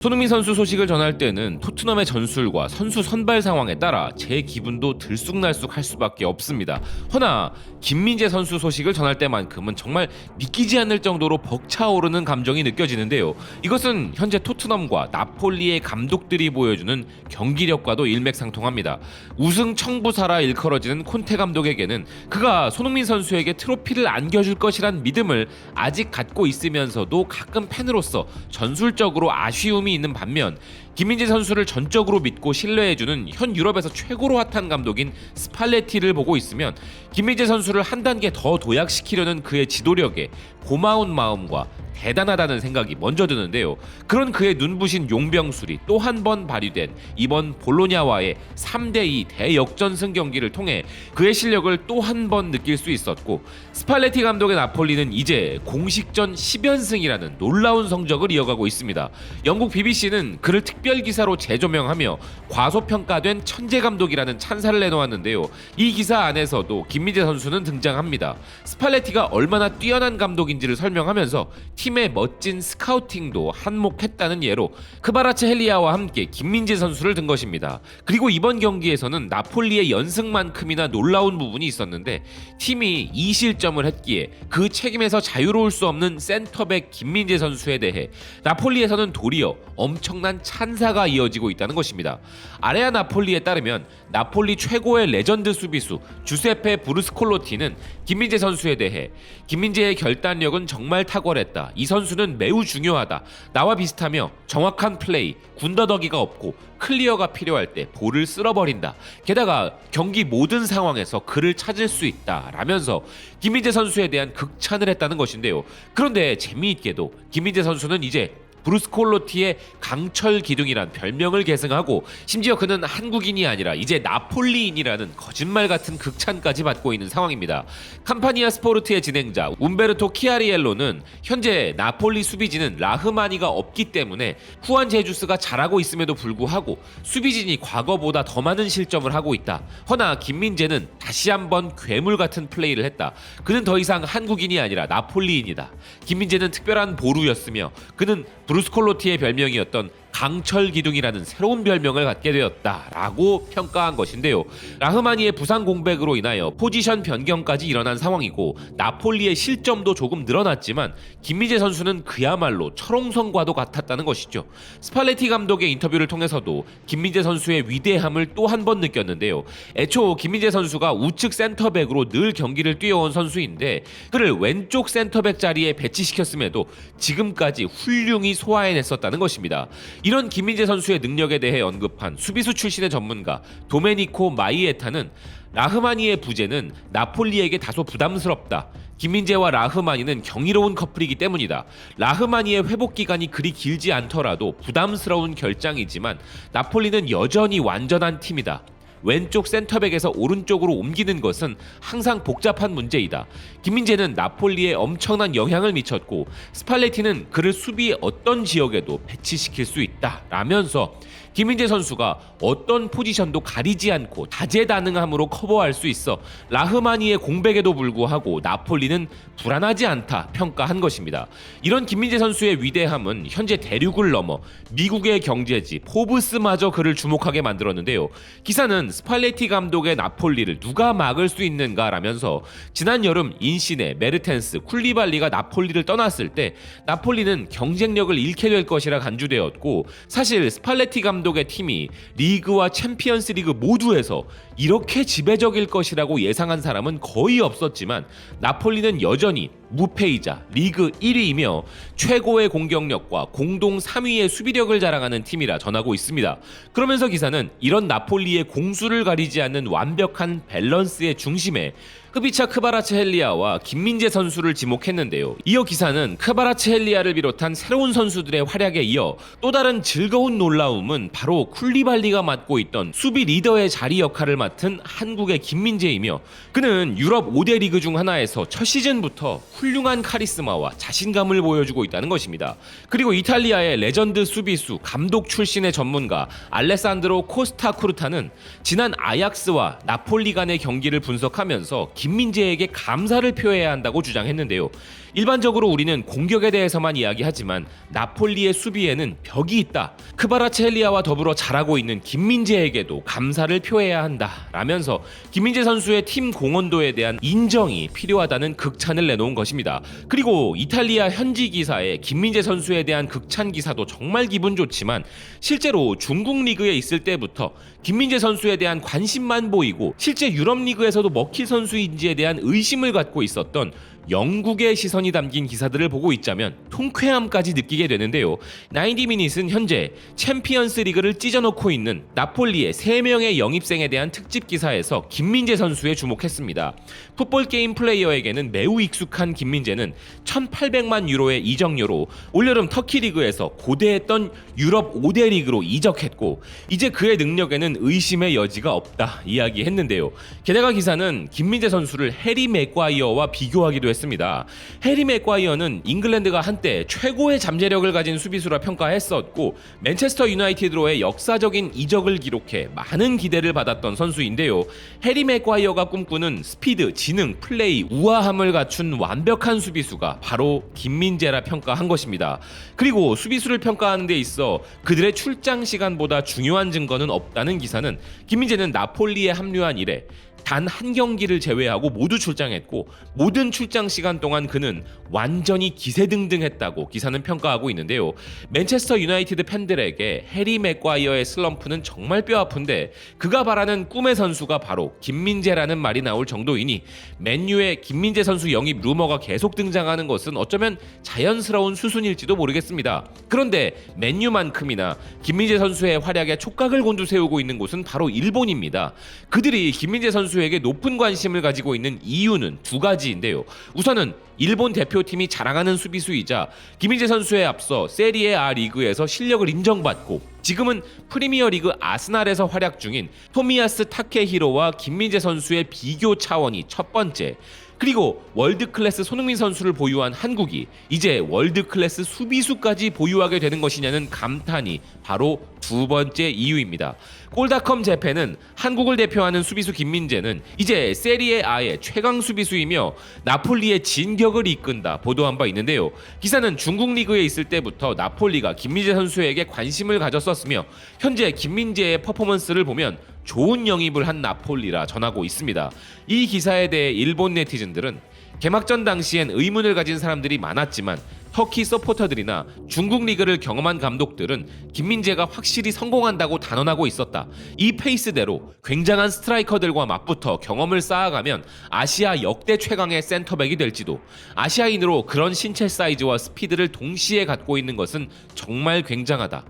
손흥민 선수 소식을 전할 때는 토트넘의 전술과 선수 선발 상황에 따라 제 기분도 들쑥날쑥할 수밖에 없습니다. 허나 김민재 선수 소식을 전할 때만큼은 정말 믿기지 않을 정도로 벅차오르는 감정이 느껴지는데요. 이것은 현재 토트넘과 나폴리의 감독들이 보여주는 경기력과도 일맥상통합니다. 우승 청부사라 일컬어지는 콘테 감독에게는 그가 손흥민 선수에게 트로피를 안겨줄 것이란 믿음을 아직 갖고 있으면서도 가끔 팬으로서 전술적으로 아쉬움이 있는 반면 김민재 선수를 전적으로 믿고 신뢰해주는 현 유럽에서 최고로 핫한 감독인 스팔레티를 보고 있으면 김민재 선수를 한 단계 더 도약시키려는 그의 지도력에 고마운 마음과 대단하다는 생각이 먼저 드는데요. 그런 그의 눈부신 용병술이 또 한 번 발휘된 이번 볼로냐와의 3대2 대역전승 경기를 통해 그의 실력을 또 한 번 느낄 수 있었고, 스팔레티 감독의 나폴리는 이제 공식전 10연승이라는 놀라운 성적을 이어가고 있습니다. 영국 BBC는 그를 특별 기사로 재조명하며 과소평가된 천재 감독이라는 찬사를 내놓았는데요. 이 기사 안에서도 김민재 선수는 등장합니다. 스팔레티가 얼마나 뛰어난 감독인지를 설명하면서 팀의 멋진 스카우팅도 한몫했다는 예로 크바라츠헬리아와 함께 김민재 선수를 든 것입니다. 그리고 이번 경기에서는 나폴리의 연승만큼이나 놀라운 부분이 있었는데, 팀이 2실점을 했기에 그 책임에서 자유로울 수 없는 센터백 김민재 선수에 대해 나폴리에서는 도리어 엄청난 찬사가 이어지고 있다는 것입니다. 아레아 나폴리에 따르면 나폴리 최고의 레전드 수비수 주세페 브루스콜로티는 김민재 선수에 대해 김민재의 결단력은 정말 탁월했다. 이 선수는 매우 중요하다. 나와 비슷하며 정확한 플레이, 군더더기가 없고 클리어가 필요할 때 볼을 쓸어버린다. 게다가 경기 모든 상황에서 그를 찾을 수 있다 라면서 김민재 선수에 대한 극찬을 했다는 것인데요. 그런데 재미있게도 김민재 선수는 이제 브루스콜로티의 강철 기둥이란 별명을 계승하고, 심지어 그는 한국인이 아니라 이제 나폴리인이라는 거짓말 같은 극찬까지 받고 있는 상황입니다. 캄파니아 스포르트의 진행자 움베르토 키아리엘로는 현재 나폴리 수비진은 라흐마니가 없기 때문에 후안 제주스가 잘하고 있음에도 불구하고 수비진이 과거보다 더 많은 실점을 하고 있다. 허나 김민재는 다시 한번 괴물 같은 플레이를 했다. 그는 더 이상 한국인이 아니라 나폴리인이다. 김민재는 특별한 보루였으며 그는 브루스콜로티의 별명이었던 강철 기둥이라는 새로운 별명을 갖게 되었다라고 평가한 것인데요. 라흐마니의 부상 공백으로 인하여 포지션 변경까지 일어난 상황이고, 나폴리의 실점도 조금 늘어났지만 김민재 선수는 그야말로 철옹성과도 같았다는 것이죠. 스팔레티 감독의 인터뷰를 통해서도 김민재 선수의 위대함을 또 한 번 느꼈는데요. 애초 김민재 선수가 우측 센터백으로 늘 경기를 뛰어온 선수인데 그를 왼쪽 센터백 자리에 배치시켰음에도 지금까지 훌륭히 소화해냈었다는 것입니다. 이런 김민재 선수의 능력에 대해 언급한 수비수 출신의 전문가 도메니코 마이에타는 라흐마니의 부재는 나폴리에게 다소 부담스럽다. 김민재와 라흐마니는 경이로운 커플이기 때문이다. 라흐마니의 회복 기간이 그리 길지 않더라도 부담스러운 결장이지만 나폴리는 여전히 완전한 팀이다. 왼쪽 센터백에서 오른쪽으로 옮기는 것은 항상 복잡한 문제이다. 김민재는 나폴리에 엄청난 영향을 미쳤고 스팔레티는 그를 수비의 어떤 지역에도 배치시킬 수 있다 라면서 김민재 선수가 어떤 포지션도 가리지 않고 다재다능함으로 커버할 수 있어 라흐마니의 공백에도 불구하고 나폴리는 불안하지 않다 평가한 것입니다. 이런 김민재 선수의 위대함은 현재 대륙을 넘어 미국의 경제지 포브스마저 그를 주목하게 만들었는데요. 기사는 스팔레티 감독의 나폴리를 누가 막을 수 있는가 라면서 지난 여름 인시네, 메르텐스, 쿨리발리가 나폴리를 떠났을 때 나폴리는 경쟁력을 잃게 될 것이라 간주되었고, 사실 스팔레티 감독의 팀이 리그와 챔피언스 리그 모두에서 이렇게 지배적일 것이라고 예상한 사람은 거의 없었지만 나폴리는 여전히 무패이자 리그 1위이며 최고의 공격력과 공동 3위의 수비력을 자랑하는 팀이라 전하고 있습니다. 그러면서 기사는 이런 나폴리의 공수를 가리지 않는 완벽한 밸런스의 중심에 흡이차 크바라츠헬리아와 김민재 선수를 지목했는데요. 이어 기사는 크바라츠헬리아를 비롯한 새로운 선수들의 활약에 이어 또 다른 즐거운 놀라움은 바로 쿨리발리가 맡고 있던 수비 리더의 자리 역할을 맡은 한국의 김민재이며, 그는 유럽 5대 리그 중 하나에서 첫 시즌부터 훌륭한 카리스마와 자신감을 보여주고 있다는 것입니다. 그리고 이탈리아의 레전드 수비수 감독 출신의 전문가 알레산드로 코스타쿠르타는 지난 아약스와 나폴리 간의 경기를 분석하면서 김민재에게 감사를 표해야 한다고 주장했는데요. 일반적으로 우리는 공격에 대해서만 이야기하지만 나폴리의 수비에는 벽이 있다. 크바라첼리아와 더불어 잘하고 있는 김민재에게도 감사를 표해야 한다. 라면서 김민재 선수의 팀 공헌도에 대한 인정이 필요하다는 극찬을 내놓은 것입니다. 그리고 이탈리아 현지 기사에 김민재 선수에 대한 극찬 기사도 정말 기분 좋지만 실제로 중국 리그에 있을 때부터 김민재 선수에 대한 관심만 보이고 실제 유럽 리그에서도 먹힐 선수인지에 대한 의심을 갖고 있었던 영국의 시선이 담긴 기사들을 보고 있자면 통쾌함까지 느끼게 되는데요. 90미닛은 현재 챔피언스 리그를 찢어놓고 있는 나폴리의 3명의 영입생에 대한 특집 기사에서 김민재 선수에 주목했습니다. 풋볼 게임 플레이어에게는 매우 익숙한 김민재는 1,800만 유로의 이적료로 올여름 터키 리그에서 고대했던 유럽 5대 리그로 이적했고 이제 그의 능력에는 의심의 여지가 없다 이야기했는데요. 게다가 기사는 김민재 선수를 해리 맥과이어와 비교하기도 했습니다. 해리 맥과이어는 잉글랜드가 한때 최고의 잠재력을 가진 수비수라 평가했었고 맨체스터 유나이티드로의 역사적인 이적을 기록해 많은 기대를 받았던 선수인데요. 해리 맥과이어가 꿈꾸는 스피드, 지능, 플레이, 우아함을 갖춘 완벽한 수비수가 바로 김민재라 평가한 것입니다. 그리고 수비수를 평가하는 데 있어 그들의 출장 시간보다 중요한 증거는 없다는 기사는 김민재는 나폴리에 합류한 이래 단 한 경기를 제외하고 모두 출장했고 모든 출장 시간 동안 그는 완전히 기세등등했다고 기사는 평가하고 있는데요. 맨체스터 유나이티드 팬들에게 해리 맥과이어의 슬럼프는 정말 뼈아픈데 그가 바라는 꿈의 선수가 바로 김민재라는 말이 나올 정도이니 맨유의 김민재 선수 영입 루머가 계속 등장하는 것은 어쩌면 자연스러운 수순일지도 모르겠습니다. 그런데 맨유만큼이나 김민재 선수의 활약에 촉각을 곤두세우고 있는 곳은 바로 일본입니다. 그들이 김민재 선수에게 높은 관심을 가지고 있는 이유는 두 가지인데요. 우선은 일본 대표팀이 자랑하는 수비수이자 김민재 선수에 앞서 세리에 A 리그에서 실력을 인정받고 지금은 프리미어리그 아스날에서 활약 중인 토미야스 타케히로와 김민재 선수의 비교 차원이 첫 번째. 그리고 월드클래스 손흥민 선수를 보유한 한국이 이제 월드클래스 수비수까지 보유하게 되는 것이냐는 감탄이 바로 두 번째 이유입니다. 골닷컴 재팬은 한국을 대표하는 수비수 김민재는 이제 세리에 A의 최강 수비수이며 나폴리의 진격을 이끈다 보도한 바 있는데요. 기사는 중국 리그에 있을 때부터 나폴리가 김민재 선수에게 관심을 가졌었으며 현재 김민재의 퍼포먼스를 보면 좋은 영입을 한 나폴리라 전하고 있습니다. 이 기사에 대해 일본 네티즌들은 개막전 당시엔 의문을 가진 사람들이 많았지만 터키 서포터들이나 중국 리그를 경험한 감독들은 김민재가 확실히 성공한다고 단언하고 있었다. 이 페이스대로 굉장한 스트라이커들과 맞붙어 경험을 쌓아가면 아시아 역대 최강의 센터백이 될지도. 아시아인으로 그런 신체 사이즈와 스피드를 동시에 갖고 있는 것은 정말 굉장하다.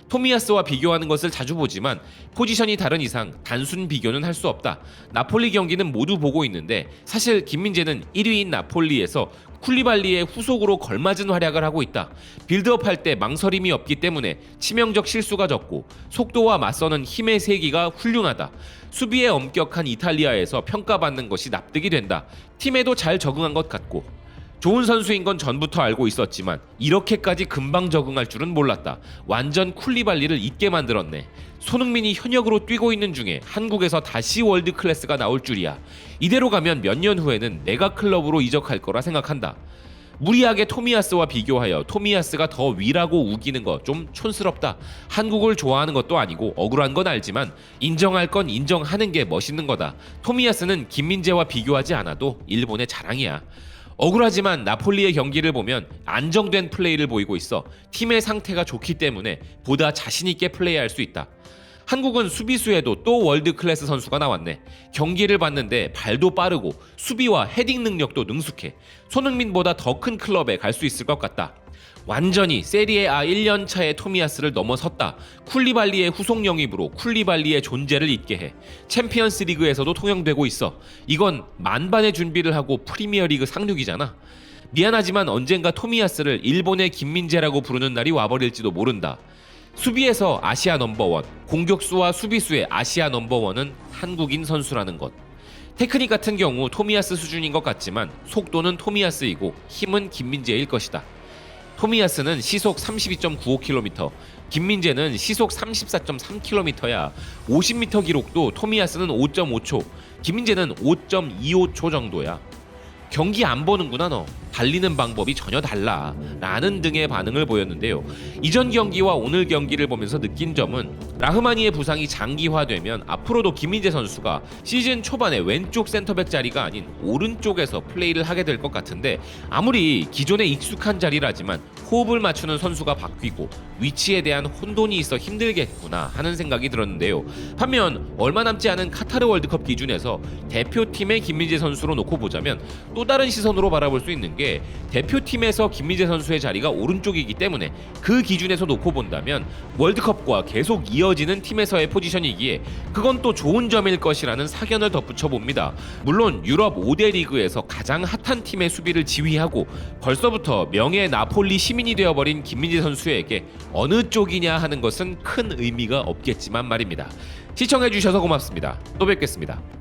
토미야스와 비교하는 것을 자주 보지만 포지션이 다른 이상 단순 비교는 할 수 없다. 나폴리 경기는 모두 보고 있는데 사실 김민재는 1위인 나폴리에서 쿨리발리의 후속으로 걸맞은 활약을 하고 있다. 빌드업할 때 망설임이 없기 때문에 치명적 실수가 적고 속도와 맞서는 힘의 세기가 훌륭하다. 수비에 엄격한 이탈리아에서 평가받는 것이 납득이 된다. 팀에도 잘 적응한 것 같고 좋은 선수인 건 전부터 알고 있었지만 이렇게까지 금방 적응할 줄은 몰랐다. 완전 쿨리발리를 잊게 만들었네. 손흥민이 현역으로 뛰고 있는 중에 한국에서 다시 월드클래스가 나올 줄이야. 이대로 가면 몇 년 후에는 내가 클럽으로 이적할 거라 생각한다. 무리하게 토미야스와 비교하여 토미야스가 더 위라고 우기는 거 좀 촌스럽다. 한국을 좋아하는 것도 아니고 억울한 건 알지만 인정할 건 인정하는 게 멋있는 거다. 토미야스는 김민재와 비교하지 않아도 일본의 자랑이야. 억울하지만 나폴리의 경기를 보면 안정된 플레이를 보이고 있어 팀의 상태가 좋기 때문에 보다 자신있게 플레이할 수 있다. 한국은 수비수에도 또 월드클래스 선수가 나왔네. 경기를 봤는데 발도 빠르고 수비와 헤딩 능력도 능숙해. 손흥민보다 더 큰 클럽에 갈 수 있을 것 같다. 완전히 세리에 A 1년 차의 토미야스를 넘어섰다. 쿨리발리의 후속 영입으로 쿨리발리의 존재를 잊게 해. 챔피언스 리그에서도 통용되고 있어. 이건 만반의 준비를 하고 프리미어리그 상륙이잖아. 미안하지만 언젠가 토미야스를 일본의 김민재라고 부르는 날이 와버릴지도 모른다. 수비에서 아시아 넘버원, 공격수와 수비수의 아시아 넘버원은 한국인 선수라는 것. 테크닉 같은 경우 토미야스 수준인 것 같지만 속도는 토미야스이고 힘은 김민재일 것이다. 토미야스는 시속 32.95km, 김민재는 시속 34.3km야. 50m 기록도 토미야스는 5.5초, 김민재는 5.25초 정도야. 경기 안 보는구나 너. 달리는 방법이 전혀 달라 라는 등의 반응을 보였는데요. 이전 경기와 오늘 경기를 보면서 느낀 점은 라흐마니의 부상이 장기화되면 앞으로도 김민재 선수가 시즌 초반에 왼쪽 센터백 자리가 아닌 오른쪽에서 플레이를 하게 될 것 같은데, 아무리 기존에 익숙한 자리라지만 호흡을 맞추는 선수가 바뀌고 위치에 대한 혼돈이 있어 힘들겠구나 하는 생각이 들었는데요. 반면 얼마 남지 않은 카타르 월드컵 기준에서 대표팀의 김민재 선수로 놓고 보자면 또 다른 시선으로 바라볼 수 있는 게, 대표팀에서 김민재 선수의 자리가 오른쪽이기 때문에 그 기준에서 놓고 본다면 월드컵과 계속 이어지는 팀에서의 포지션이기에 그건 또 좋은 점일 것이라는 사견을 덧붙여 봅니다. 물론 유럽 5대 리그에서 가장 핫한 팀의 수비를 지휘하고 벌써부터 명예 나폴리 시민이 되어버린 김민재 선수에게 어느 쪽이냐 하는 것은 큰 의미가 없겠지만 말입니다. 시청해주셔서 고맙습니다. 또 뵙겠습니다.